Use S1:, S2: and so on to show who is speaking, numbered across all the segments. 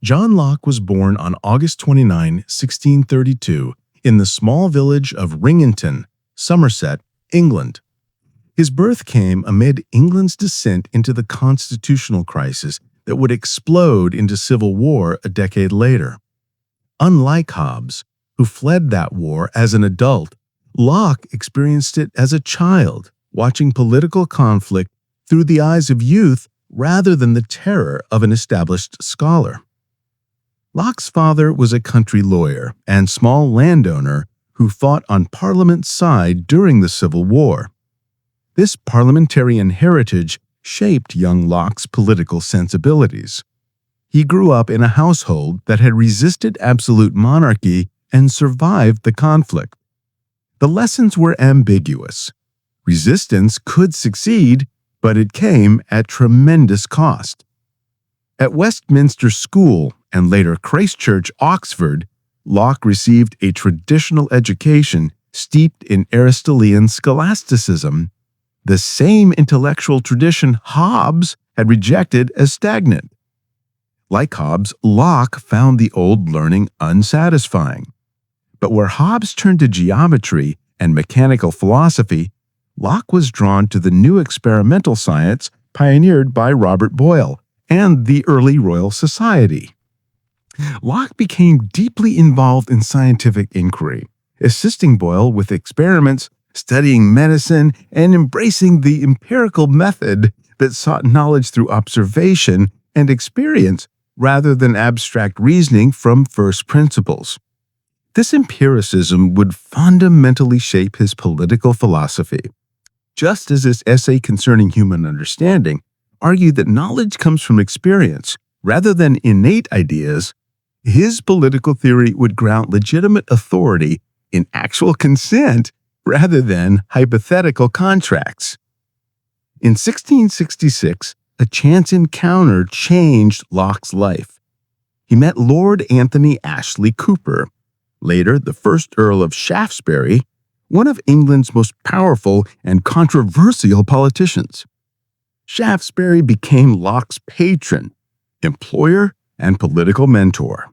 S1: John Locke was born on August 29, 1632, in the small village of Ringington, Somerset, England. His birth came amid England's descent into the constitutional crisis that would explode into civil war a decade later. Unlike Hobbes, who fled that war as an adult, Locke experienced it as a child, watching political conflict through the eyes of youth rather than the terror of an established scholar. Locke's father was a country lawyer and small landowner who fought on Parliament's side during the Civil War. This parliamentarian heritage shaped young Locke's political sensibilities. He grew up in a household that had resisted absolute monarchy and survived the conflict. The lessons were ambiguous. Resistance could succeed, but it came at tremendous cost. At Westminster School and later Christ Church, Oxford, Locke received a traditional education steeped in Aristotelian scholasticism, the same intellectual tradition Hobbes had rejected as stagnant. Like Hobbes, Locke found the old learning unsatisfying. But where Hobbes turned to geometry and mechanical philosophy, Locke was drawn to the new experimental science pioneered by Robert Boyle and the early Royal Society. Locke became deeply involved in scientific inquiry, assisting Boyle with experiments, studying medicine, and embracing the empirical method that sought knowledge through observation and experience rather than abstract reasoning from first principles. This empiricism would fundamentally shape his political philosophy. Just as his essay concerning human understanding argued that knowledge comes from experience rather than innate ideas, his political theory would ground legitimate authority in actual consent rather than hypothetical contracts. In 1666, a chance encounter changed Locke's life. He met Lord Anthony Ashley Cooper, later the first Earl of Shaftesbury, one of England's most powerful and controversial politicians. Shaftesbury became Locke's patron, employer, and political mentor.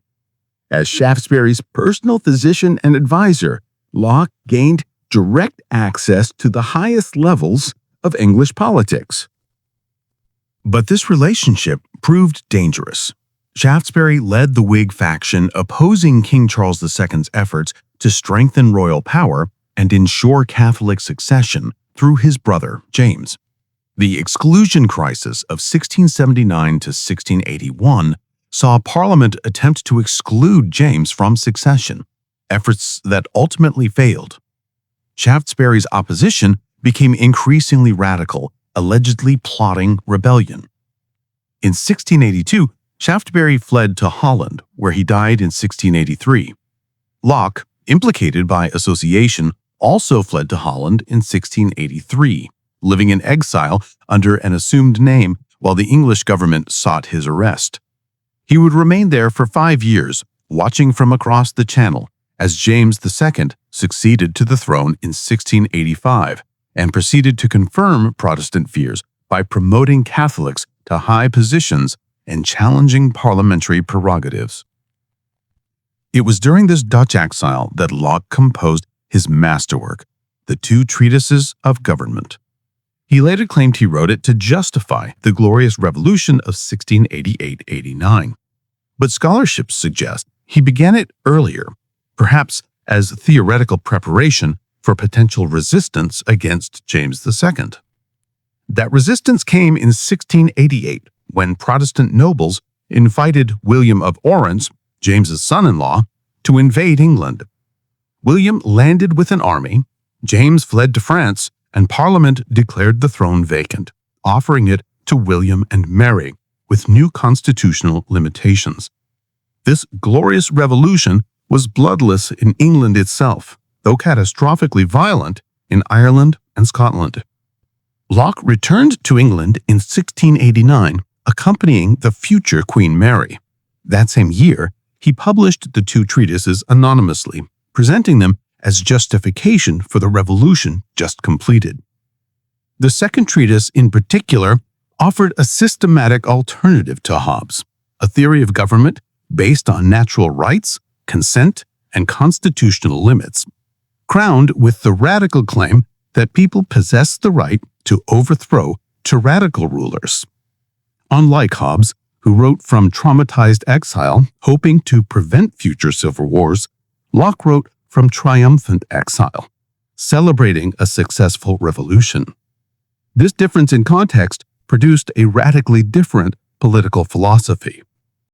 S1: As Shaftesbury's personal physician and advisor, Locke gained direct access to the highest levels of English politics. But this relationship proved dangerous. Shaftesbury led the Whig faction opposing King Charles II's efforts to strengthen royal power and ensure Catholic succession through his brother, James. The exclusion crisis of 1679 to 1681 saw Parliament attempt to exclude James from succession, efforts that ultimately failed. Shaftesbury's opposition became increasingly radical, allegedly plotting rebellion. In 1682, Shaftesbury fled to Holland, where he died in 1683. Locke, implicated by association, also fled to Holland in 1683, living in exile under an assumed name while the English government sought his arrest. He would remain there for 5 years, watching from across the Channel, as James II succeeded to the throne in 1685 and proceeded to confirm Protestant fears by promoting Catholics to high positions and challenging parliamentary prerogatives. It was during this Dutch exile that Locke composed his masterwork, the Two Treatises of Government. He later claimed he wrote it to justify the Glorious Revolution of 1688-89. But scholarship suggests he began it earlier, perhaps as theoretical preparation for potential resistance against James II. That resistance came in 1688 when Protestant nobles invited William of Orange, James's son-in-law, to invade England. William landed with an army, James fled to France, and Parliament declared the throne vacant, offering it to William and Mary, with new constitutional limitations. This glorious revolution was bloodless in England itself, though catastrophically violent in Ireland and Scotland. Locke returned to England in 1689, accompanying the future Queen Mary. That same year, he published the two treatises anonymously, presenting them as justification for the revolution just completed. The second treatise, in particular, offered a systematic alternative to Hobbes, a theory of government
S2: based on natural rights, consent, and constitutional limits, crowned with the radical claim that people possess the right to overthrow tyrannical rulers. Unlike Hobbes, who wrote from traumatized exile, hoping to prevent future civil wars, Locke wrote from triumphant exile, celebrating a successful revolution. This difference in context produced a radically different political philosophy.